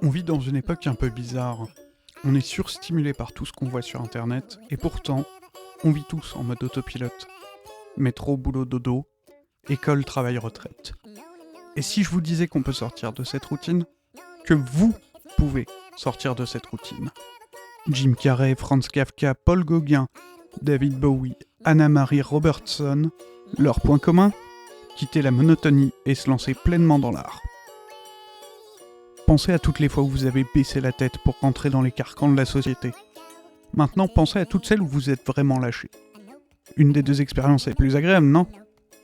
On vit dans une époque un peu bizarre. On est surstimulé par tout ce qu'on voit sur internet, et pourtant, on vit tous en mode autopilote. Métro, boulot, dodo, école, travail, retraite. Et si je vous disais qu'on peut sortir de cette routine, que vous pouvez sortir de cette routine. Jim Carrey, Franz Kafka, Paul Gauguin, David Bowie, Anna-Marie Robertson, leur point commun, quitter la monotonie et se lancer pleinement dans l'art. Pensez à toutes les fois où vous avez baissé la tête pour rentrer dans les carcans de la société. Maintenant, pensez à toutes celles où vous êtes vraiment lâché. Une des deux expériences est plus agréable, non ?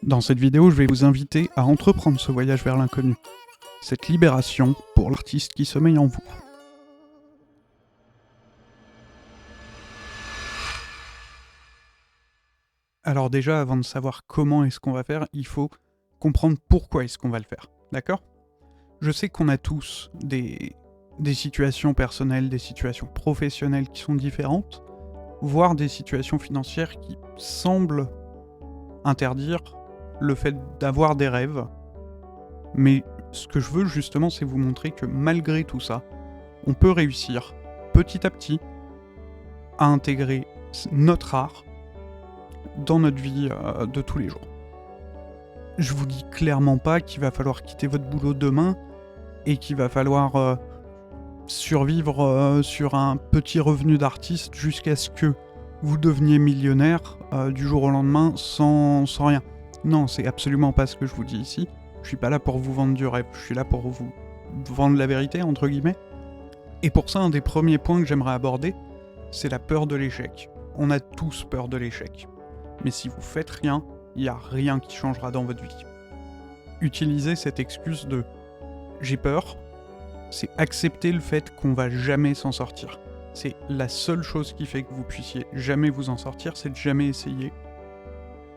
Dans cette vidéo, je vais vous inviter à entreprendre ce voyage vers l'inconnu. Cette libération pour l'artiste qui sommeille en vous. Alors déjà, avant de savoir comment est-ce qu'on va faire, il faut comprendre pourquoi est-ce qu'on va le faire, d'accord ? Je sais qu'on a tous des situations personnelles, des situations professionnelles qui sont différentes, voire des situations financières qui semblent interdire le fait d'avoir des rêves. Mais ce que je veux justement, c'est vous montrer que malgré tout ça, on peut réussir petit à petit à intégrer notre art dans notre vie de tous les jours. Je vous dis clairement pas qu'il va falloir quitter votre boulot demain et qu'il va falloir survivre sur un petit revenu d'artiste jusqu'à ce que vous deveniez millionnaire du jour au lendemain sans rien. Non, c'est absolument pas ce que je vous dis ici. Je suis pas là pour vous vendre du rêve, je suis là pour vous vendre la vérité, entre guillemets. Et pour ça, un des premiers points que j'aimerais aborder, c'est la peur de l'échec. On a tous peur de l'échec. Mais si vous faites rien, il n'y a rien qui changera dans votre vie. Utilisez cette excuse de « j'ai peur », c'est accepter le fait qu'on va jamais s'en sortir. C'est la seule chose qui fait que vous puissiez jamais vous en sortir, c'est de jamais essayer.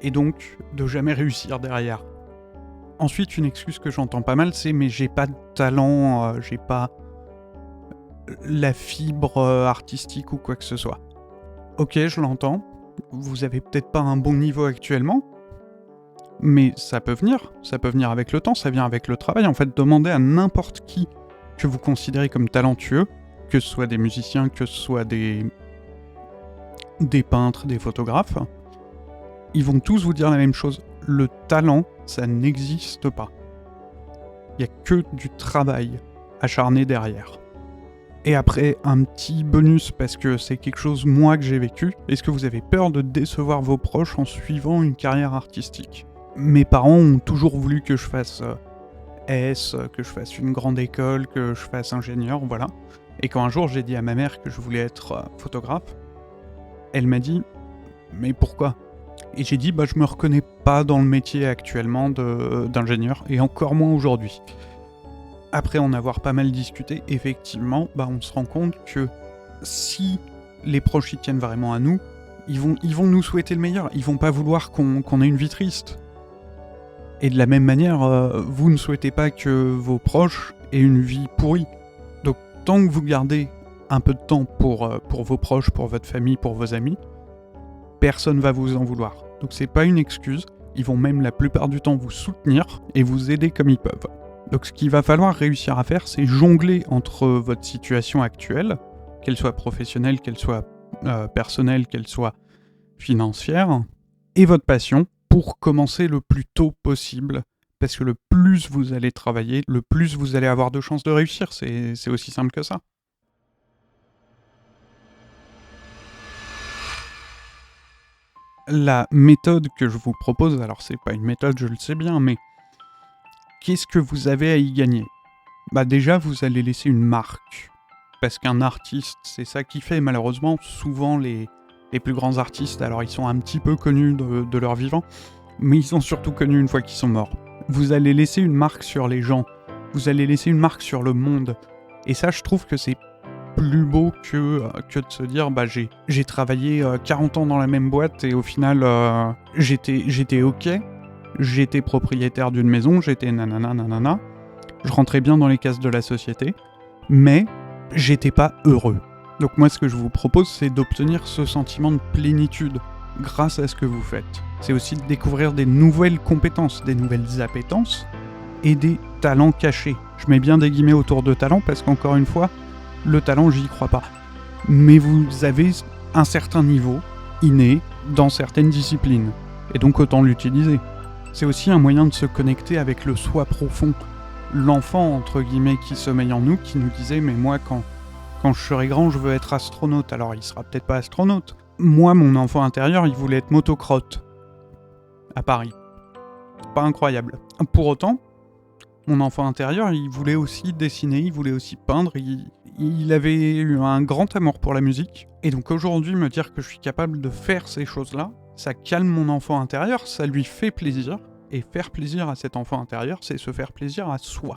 Et donc, de jamais réussir derrière. Ensuite, une excuse que j'entends pas mal, c'est « mais j'ai pas de talent, j'ai pas la fibre artistique ou quoi que ce soit ». Ok, je l'entends. Vous avez peut-être pas un bon niveau actuellement, mais ça peut venir avec le temps, ça vient avec le travail. En fait, demandez à n'importe qui que vous considérez comme talentueux, que ce soit des musiciens, que ce soit des peintres, des photographes, ils vont tous vous dire la même chose. Le talent, ça n'existe pas. Il n'y a que du travail acharné derrière. Et après, un petit bonus, parce que c'est quelque chose, moi, que j'ai vécu. Est-ce que vous avez peur de décevoir vos proches en suivant une carrière artistique ? Mes parents ont toujours voulu que je fasse que je fasse une grande école, que je fasse ingénieur, voilà. Et quand un jour, j'ai dit à ma mère que je voulais être photographe, elle m'a dit « mais pourquoi ?» Et j'ai dit « je me reconnais pas dans le métier actuellement d'ingénieur, et encore moins aujourd'hui ». Après en avoir pas mal discuté, effectivement, on se rend compte que si les proches y tiennent vraiment à nous, ils vont nous souhaiter le meilleur, ils vont pas vouloir qu'on ait une vie triste. Et de la même manière, vous ne souhaitez pas que vos proches aient une vie pourrie. Donc tant que vous gardez un peu de temps pour vos proches, pour votre famille, pour vos amis, personne va vous en vouloir. Donc c'est pas une excuse, ils vont même la plupart du temps vous soutenir et vous aider comme ils peuvent. Donc ce qu'il va falloir réussir à faire, c'est jongler entre votre situation actuelle, qu'elle soit professionnelle, qu'elle soit personnelle, qu'elle soit financière, et votre passion pour commencer le plus tôt possible. Parce que le plus vous allez travailler, le plus vous allez avoir de chances de réussir. C'est aussi simple que ça. La méthode que je vous propose, alors c'est pas une méthode, je le sais bien, mais qu'est-ce que vous avez à y gagner ? Déjà, vous allez laisser une marque. Parce qu'un artiste, c'est ça qui fait, malheureusement, souvent les plus grands artistes, alors ils sont un petit peu connus de leur vivant, mais ils sont surtout connus une fois qu'ils sont morts. Vous allez laisser une marque sur les gens, vous allez laisser une marque sur le monde. Et ça, je trouve que c'est plus beau que de se dire, j'ai travaillé 40 ans dans la même boîte et au final, j'étais ok. J'étais propriétaire d'une maison, j'étais nanana, je rentrais bien dans les cases de la société, mais j'étais pas heureux. Donc moi, ce que je vous propose, c'est d'obtenir ce sentiment de plénitude grâce à ce que vous faites. C'est aussi de découvrir des nouvelles compétences, des nouvelles appétences, et des talents cachés. Je mets bien des guillemets autour de talent parce qu'encore une fois, le talent, j'y crois pas. Mais vous avez un certain niveau inné dans certaines disciplines, et donc autant l'utiliser. C'est aussi un moyen de se connecter avec le soi profond, l'enfant entre guillemets qui sommeille en nous, qui nous disait mais moi quand je serai grand je veux être astronaute. Alors il sera peut-être pas astronaute. Moi mon enfant intérieur il voulait être motocrotte à Paris. Pas incroyable. Pour autant, mon enfant intérieur il voulait aussi dessiner, il voulait aussi peindre, il avait eu un grand amour pour la musique. Et donc aujourd'hui me dire que je suis capable de faire ces choses-là, ça calme mon enfant intérieur, ça lui fait plaisir. Et faire plaisir à cet enfant intérieur, c'est se faire plaisir à soi.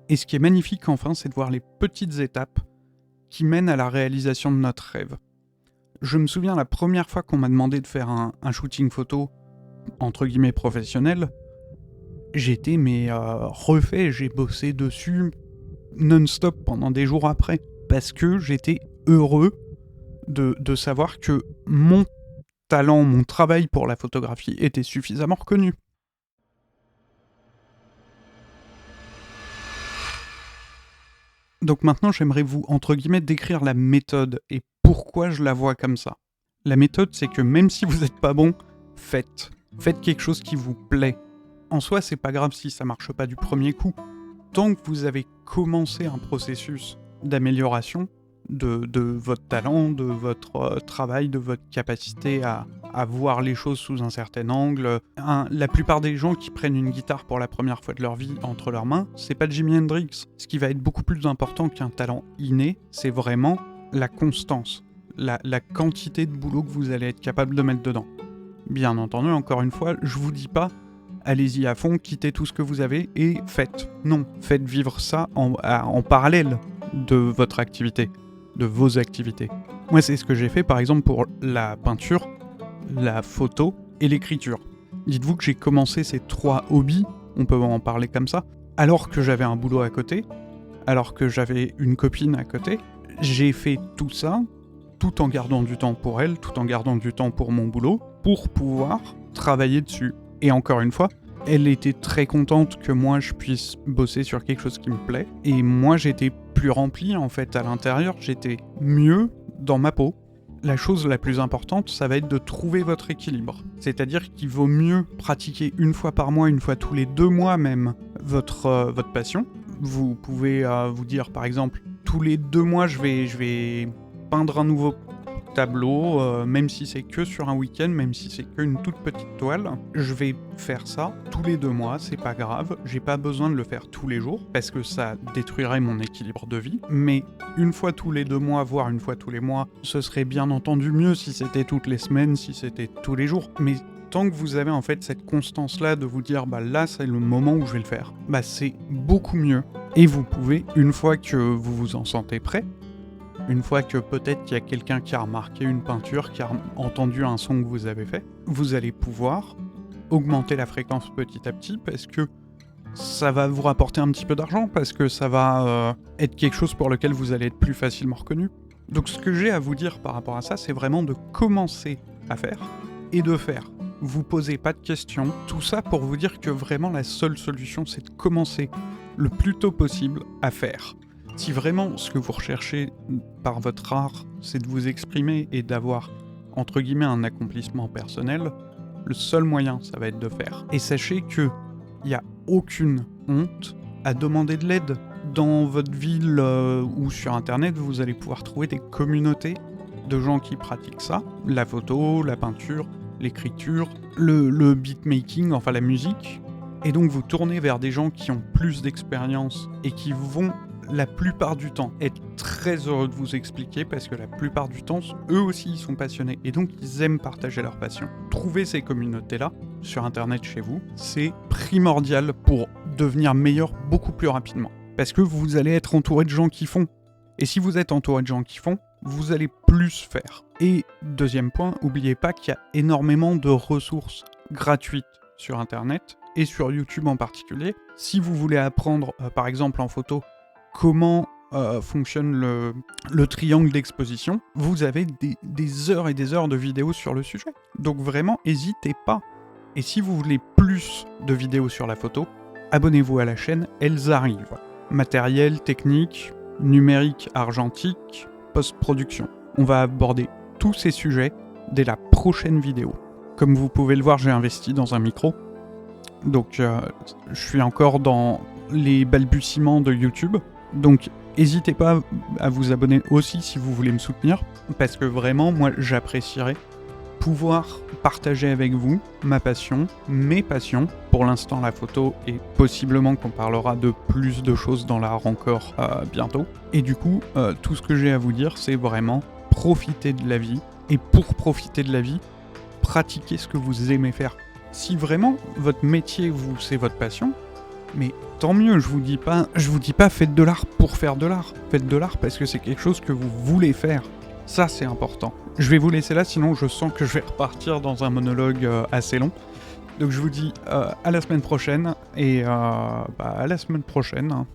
Et ce qui est magnifique enfin, c'est de voir les petites étapes qui mènent à la réalisation de notre rêve. Je me souviens la première fois qu'on m'a demandé de faire un shooting photo, entre guillemets professionnel, j'étais refait, j'ai bossé dessus non-stop pendant des jours après, parce que j'étais heureux de savoir que mon talent, mon travail pour la photographie était suffisamment reconnu. Donc maintenant, j'aimerais vous, entre guillemets, décrire la méthode et pourquoi je la vois comme ça. La méthode, c'est que même si vous n'êtes pas bon, faites. Faites quelque chose qui vous plaît. En soi, c'est pas grave si ça marche pas du premier coup. Tant que vous avez commencé un processus d'amélioration de votre talent, de votre travail, de votre capacité à voir les choses sous un certain angle. La plupart des gens qui prennent une guitare pour la première fois de leur vie entre leurs mains, c'est pas Jimi Hendrix. Ce qui va être beaucoup plus important qu'un talent inné, c'est vraiment la constance, la quantité de boulot que vous allez être capable de mettre dedans. Bien entendu, encore une fois, je vous dis pas allez-y à fond, quittez tout ce que vous avez et faites. Non, faites vivre ça en parallèle de votre activité, de vos activités. Moi, c'est ce que j'ai fait par exemple pour la peinture, la photo et l'écriture. Dites-vous que j'ai commencé ces 3 hobbies, on peut en parler comme ça, alors que j'avais un boulot à côté, alors que j'avais une copine à côté. J'ai fait tout ça tout en gardant du temps pour elle, tout en gardant du temps pour mon boulot, pour pouvoir travailler dessus. Et encore une fois, elle était très contente que moi je puisse bosser sur quelque chose qui me plaît. Et moi j'étais plus rempli en fait à l'intérieur, j'étais mieux dans ma peau. La chose la plus importante, ça va être de trouver votre équilibre. C'est-à-dire qu'il vaut mieux pratiquer une fois par mois, une fois tous les 2 mois même, votre passion. Vous pouvez vous dire par exemple, tous les 2 mois je vais peindre un nouveau tableau, même si c'est que sur un week-end, même si c'est qu'une toute petite toile, je vais faire ça tous les 2 mois, c'est pas grave, j'ai pas besoin de le faire tous les jours, parce que ça détruirait mon équilibre de vie, mais une fois tous les 2 mois, voire une fois tous les mois, ce serait bien entendu mieux si c'était toutes les semaines, si c'était tous les jours, mais tant que vous avez en fait cette constance-là de vous dire bah là c'est le moment où je vais le faire, bah c'est beaucoup mieux, et vous pouvez, une fois que vous vous en sentez prêt, une fois que peut-être qu'il y a quelqu'un qui a remarqué une peinture, qui a entendu un son que vous avez fait, vous allez pouvoir augmenter la fréquence petit à petit parce que ça va vous rapporter un petit peu d'argent, parce que ça va être quelque chose pour lequel vous allez être plus facilement reconnu. Donc ce que j'ai à vous dire par rapport à ça, c'est vraiment de commencer à faire et de faire. Vous posez pas de questions, tout ça pour vous dire que vraiment la seule solution c'est de commencer le plus tôt possible à faire. Si vraiment ce que vous recherchez par votre art, c'est de vous exprimer et d'avoir, entre guillemets, un accomplissement personnel, le seul moyen, ça va être de faire. Et sachez qu'il n'y a aucune honte à demander de l'aide. Dans votre ville ou sur Internet, vous allez pouvoir trouver des communautés de gens qui pratiquent ça. La photo, la peinture, l'écriture, le beatmaking, enfin la musique. Et donc vous tournez vers des gens qui ont plus d'expérience et qui vont la plupart du temps être très heureux de vous expliquer, parce que la plupart du temps, eux aussi ils sont passionnés et donc ils aiment partager leur passion. Trouver ces communautés-là sur Internet chez vous, c'est primordial pour devenir meilleur beaucoup plus rapidement. Parce que vous allez être entouré de gens qui font. Et si vous êtes entouré de gens qui font, vous allez plus faire. Et deuxième point, n'oubliez pas qu'il y a énormément de ressources gratuites sur Internet et sur YouTube en particulier. Si vous voulez apprendre, par exemple en photo, comment fonctionne le triangle d'exposition, vous avez des heures et des heures de vidéos sur le sujet. Donc vraiment, n'hésitez pas. Et si vous voulez plus de vidéos sur la photo, abonnez-vous à la chaîne, elles arrivent. Matériel, technique, numérique, argentique, post-production. On va aborder tous ces sujets dès la prochaine vidéo. Comme vous pouvez le voir, j'ai investi dans un micro. Donc je suis encore dans les balbutiements de YouTube. Donc n'hésitez pas à vous abonner aussi si vous voulez me soutenir. Parce que vraiment, moi j'apprécierais pouvoir partager avec vous ma passion, mes passions, pour l'instant la photo, et possiblement qu'on parlera de plus de choses dans l'art encore bientôt. Et du coup, tout ce que j'ai à vous dire, c'est vraiment profiter de la vie, et pour profiter de la vie, pratiquez ce que vous aimez faire. Si vraiment votre métier, c'est votre passion, mais tant mieux, je vous dis pas faites de l'art pour faire de l'art. Faites de l'art parce que c'est quelque chose que vous voulez faire. Ça, c'est important. Je vais vous laisser là, sinon je sens que je vais repartir dans un monologue assez long. Donc je vous dis à la semaine prochaine, et à la semaine prochaine.